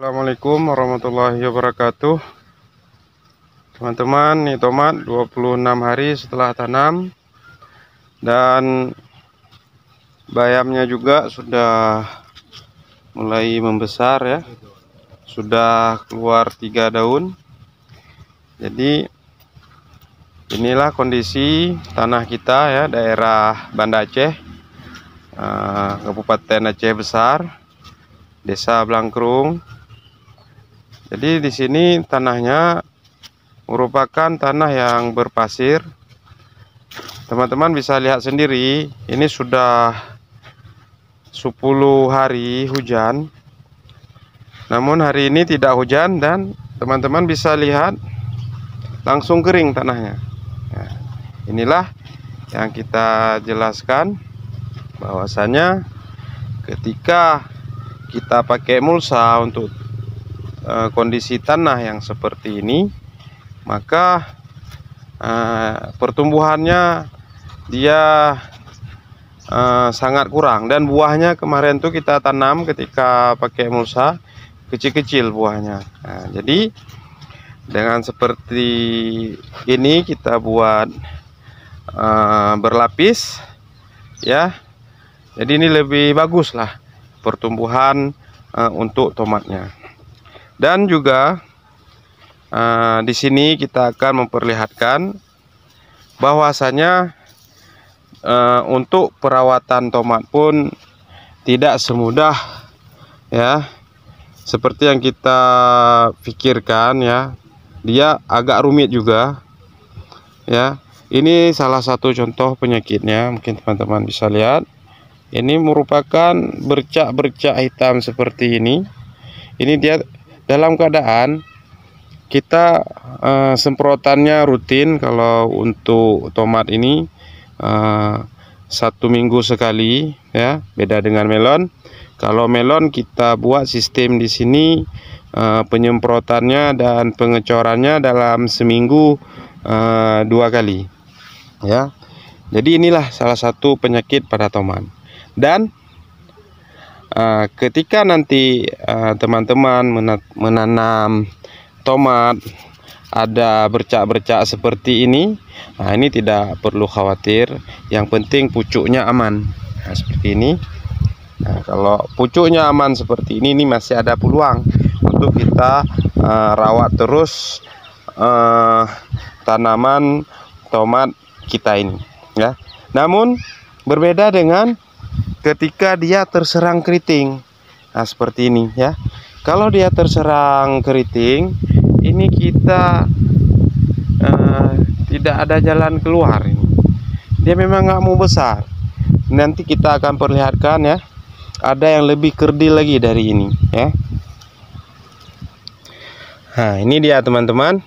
Assalamualaikum warahmatullahi wabarakatuh. Teman-teman, ini tomat 26 hari setelah tanam, dan bayamnya juga sudah mulai membesar ya. Sudah keluar 3 daun. Jadi inilah kondisi tanah kita ya, daerah Banda Aceh, Kabupaten Aceh Besar, Desa Blangkrung. Jadi di sini tanahnya merupakan tanah yang berpasir. Teman-teman bisa lihat sendiri, ini sudah 10 hari hujan. Namun hari ini tidak hujan, dan teman-teman bisa lihat langsung kering tanahnya. Nah, inilah yang kita jelaskan, bahwasanya ketika kita pakai mulsa untuk kondisi tanah yang seperti ini, maka pertumbuhannya dia sangat kurang. Dan buahnya kemarin tuh kita tanam ketika pakai mulsa, kecil-kecil buahnya. Nah, jadi dengan seperti ini kita buat berlapis ya. Jadi ini lebih bagus lah pertumbuhan untuk tomatnya. Dan juga di sini kita akan memperlihatkan bahwasanya untuk perawatan tomat pun tidak semudah ya seperti yang kita pikirkan ya. Dia agak rumit juga ya. Ini salah satu contoh penyakitnya, mungkin teman-teman bisa lihat. Ini merupakan bercak-bercak hitam seperti ini. Ini dia dalam keadaan kita semprotannya rutin. Kalau untuk tomat ini 1 minggu sekali ya, beda dengan melon. Kalau melon kita buat sistem di sini penyemprotannya dan pengecorannya dalam seminggu 2 kali ya. Jadi inilah salah satu penyakit pada tomat. Dan ketika nanti teman-teman menanam tomat ada bercak-bercak seperti ini, nah ini tidak perlu khawatir. Yang penting pucuknya aman. Nah, seperti ini. Nah, kalau pucuknya aman seperti ini masih ada peluang untuk kita rawat terus tanaman tomat kita ini ya. Namun berbeda dengan ketika dia terserang keriting. Nah, seperti ini ya. Kalau dia terserang keriting, ini kita tidak ada jalan keluar ini. Dia memang nggak mau besar. Nanti kita akan perlihatkan ya. Ada yang lebih kerdil lagi dari ini ya. Nah, ini dia teman-teman.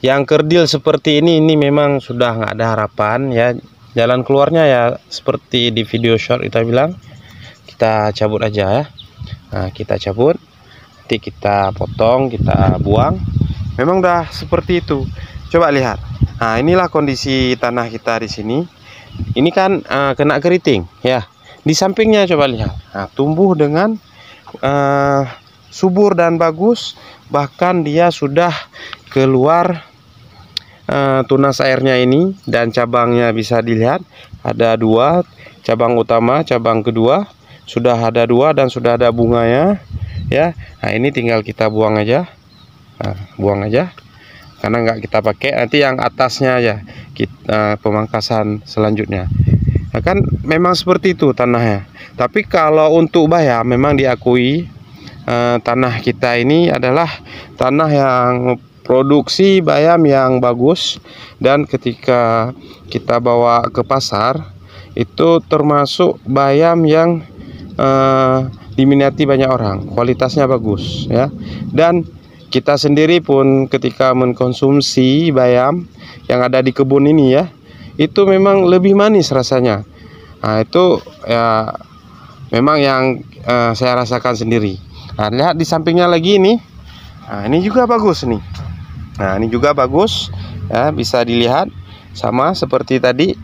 Yang kerdil seperti ini memang sudah nggak ada harapan ya. Jalan keluarnya ya seperti di video short kita bilang, kita cabut aja ya. Nah, kita cabut, nanti kita potong, kita buang. Memang udah seperti itu. Coba lihat. Nah, inilah kondisi tanah kita di sini. Ini kan kena keriting ya. Di sampingnya coba lihat. Nah, tumbuh dengan subur dan bagus. Bahkan dia sudah keluar tunas airnya ini, dan cabangnya bisa dilihat ada 2, cabang utama, cabang kedua sudah ada 2, dan sudah ada bunganya ya. Nah, ini tinggal kita buang aja. Nah, buang aja karena nggak kita pakai. Nanti yang atasnya aja kita pemangkasan selanjutnya. Nah, kan memang seperti itu tanahnya. Tapi kalau untuk bayam memang diakui tanah kita ini adalah tanah yang produksi bayam yang bagus, dan ketika kita bawa ke pasar itu termasuk bayam yang diminati banyak orang, kualitasnya bagus ya. Dan kita sendiri pun ketika mengkonsumsi bayam yang ada di kebun ini ya, itu memang lebih manis rasanya. Nah, itu ya memang yang saya rasakan sendiri. Nah, lihat di sampingnya lagi ini. Nah, ini juga bagus nih. Nah, ini juga bagus ya, bisa dilihat sama seperti tadi,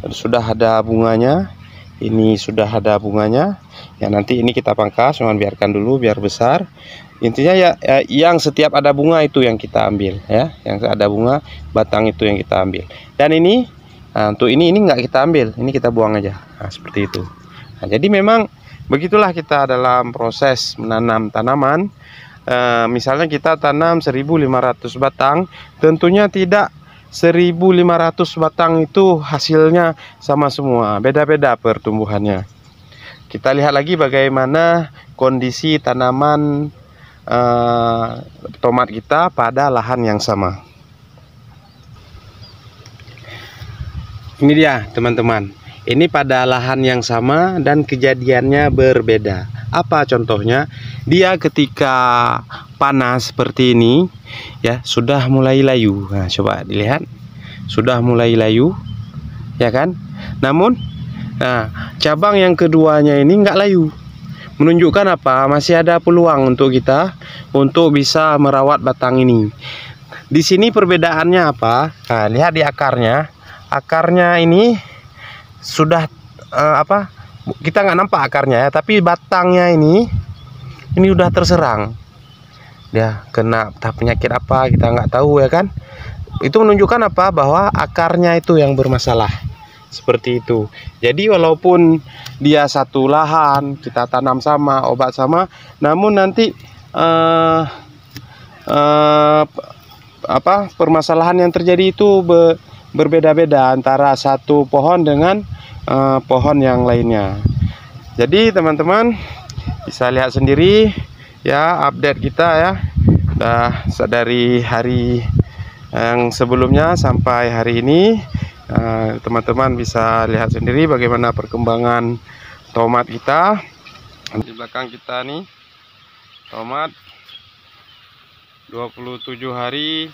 sudah ada bunganya ini sudah ada bunganya. Ya nanti ini kita pangkas, cuman biarkan dulu biar besar. Intinya ya, yang setiap ada bunga itu yang kita ambil ya, yang ada bunga batang itu yang kita ambil. Dan ini, nah, untuk ini nggak kita ambil, ini kita buang aja. Nah, seperti itu. Nah, jadi memang begitulah kita dalam proses menanam tanaman. Misalnya kita tanam 1.500 batang, tentunya tidak 1.500 batang itu hasilnya sama semua, beda-beda pertumbuhannya. Kita lihat lagi bagaimana kondisi tanaman tomat kita pada lahan yang sama. Ini dia teman-teman, ini pada lahan yang sama dan kejadiannya berbeda. Apa contohnya? Dia ketika panas seperti ini ya sudah mulai layu. Nah, coba dilihat, sudah mulai layu ya kan. Namun cabang yang keduanya ini enggak layu, menunjukkan apa? Masih ada peluang untuk kita untuk bisa merawat batang ini. Di sini perbedaannya apa? Nah, lihat di akarnya. Akarnya ini sudah kita nggak nampak akarnya ya, tapi batangnya ini udah terserang. Dia kena penyakit apa kita nggak tahu ya kan. Itu menunjukkan apa? Bahwa akarnya itu yang bermasalah. Seperti itu. Jadi walaupun dia satu lahan, kita tanam sama, obat sama, namun nanti permasalahan yang terjadi itu berbeda-beda antara satu pohon dengan pohon yang lainnya. Jadi teman-teman bisa lihat sendiri ya update kita ya, dari hari yang sebelumnya sampai hari ini. Teman-teman bisa lihat sendiri bagaimana perkembangan tomat kita. Di belakang kita nih tomat 27 hari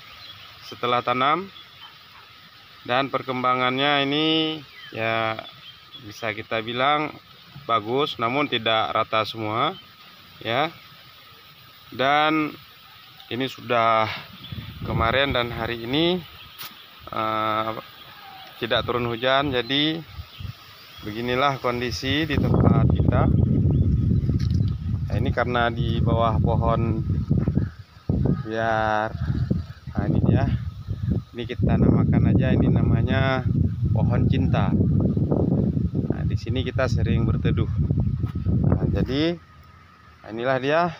setelah tanam, dan perkembangannya ini ya bisa kita bilang bagus, namun tidak rata semua ya. Dan ini sudah kemarin dan hari ini tidak turun hujan, jadi beginilah kondisi di tempat kita. Nah, ini karena di bawah pohon biar ini dia. Ini kita namakan aja, ini namanya pohon cinta. Nah, di sini kita sering berteduh. Nah, jadi inilah dia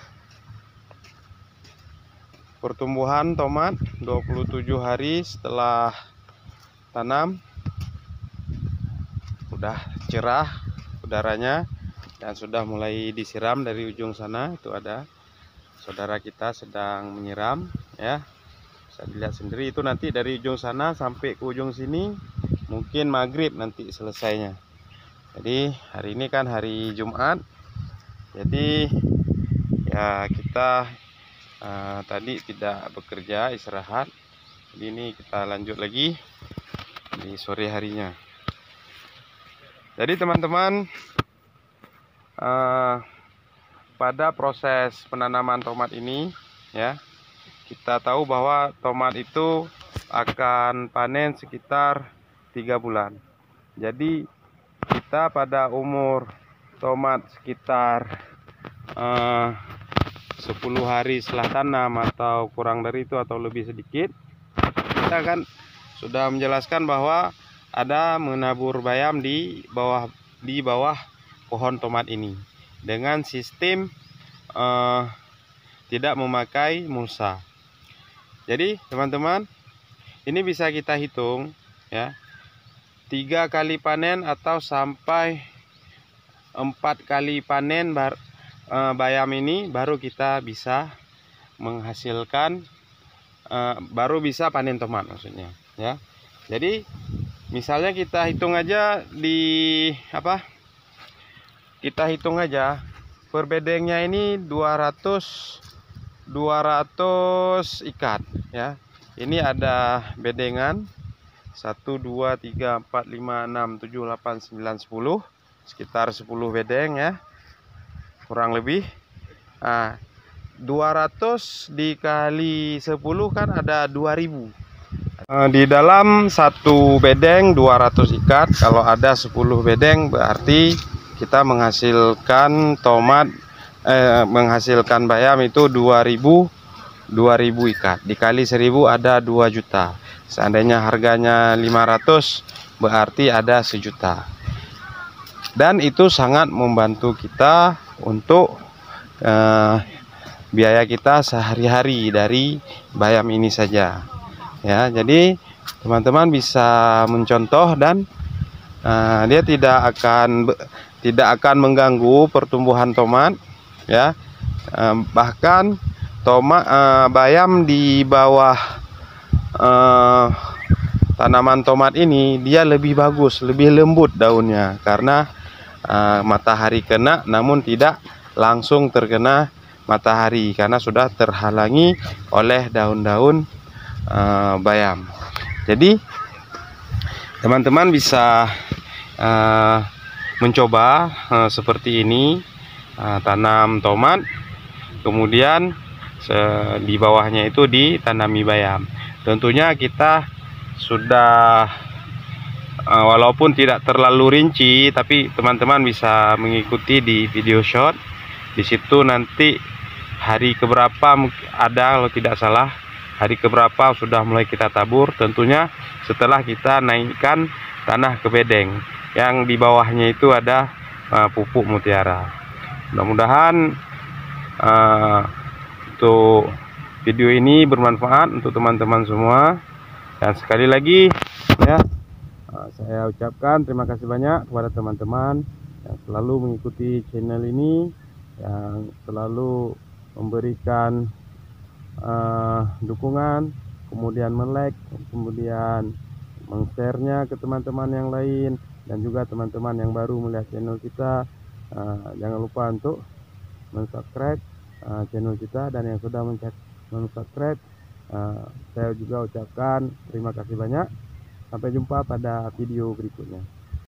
pertumbuhan tomat 27 hari setelah tanam. Udah cerah udaranya dan sudah mulai disiram. Dari ujung sana itu ada saudara kita sedang menyiram ya. Bisa dilihat sendiri, itu nanti dari ujung sana sampai ke ujung sini mungkin maghrib nanti selesainya. Jadi hari ini kan hari Jumat, jadi ya kita tadi tidak bekerja, istirahat. Jadi ini kita lanjut lagi di sore harinya. Jadi teman-teman, pada proses penanaman tomat ini ya, kita tahu bahwa tomat itu akan panen sekitar 3 bulan. Jadi kita pada umur tomat sekitar 10 hari setelah tanam atau kurang dari itu atau lebih sedikit, kita kan sudah menjelaskan bahwa ada menabur bayam di bawah pohon tomat ini dengan sistem tidak memakai mulsa. Jadi teman-teman, ini bisa kita hitung ya, 3 kali panen atau sampai 4 kali panen bayam ini baru kita bisa menghasilkan, baru bisa panen tomat maksudnya ya. Jadi misalnya kita hitung aja kita hitung aja per bedengnya ini 200 ikat ya. Ini ada bedengan 1 2 3 4 5 6 7 8 9 10, sekitar 10 bedeng ya kurang lebih. Nah, 200 dikali 10 kan ada 2000. Di dalam satu bedeng 200 ikat. Kalau ada 10 bedeng berarti kita menghasilkan tomat, menghasilkan bayam itu 2000 ikat. Dikali 1000 ada 2 juta. Seandainya harganya 500 berarti ada 1 juta. Dan itu sangat membantu kita untuk biaya kita sehari-hari dari bayam ini saja. Ya, jadi teman-teman bisa mencontoh dan dia tidak akan mengganggu pertumbuhan tomat, ya. Bahkan bayam di bawah tanaman tomat ini dia lebih bagus, lebih lembut daunnya karena matahari kena, namun tidak langsung terkena matahari karena sudah terhalangi oleh daun-daun bayam. Jadi teman-teman bisa mencoba seperti ini, tanam tomat, kemudian di bawahnya itu ditanami bayam. Tentunya kita sudah walaupun tidak terlalu rinci, tapi teman-teman bisa mengikuti di video short. Di situ nanti hari keberapa ada, kalau tidak salah hari keberapa sudah mulai kita tabur. Tentunya setelah kita naikkan tanah ke bedeng yang di bawahnya itu ada pupuk mutiara. Mudah-mudahan untuk video ini bermanfaat untuk teman-teman semua. Dan sekali lagi ya, saya ucapkan terima kasih banyak kepada teman-teman yang selalu mengikuti channel ini, yang selalu memberikan dukungan, kemudian like, kemudian meng-share-nya ke teman-teman yang lain, dan juga teman-teman yang baru melihat channel kita, jangan lupa untuk subscribe channel kita, dan yang sudah subscribe, saya juga ucapkan terima kasih banyak. Sampai jumpa pada video berikutnya.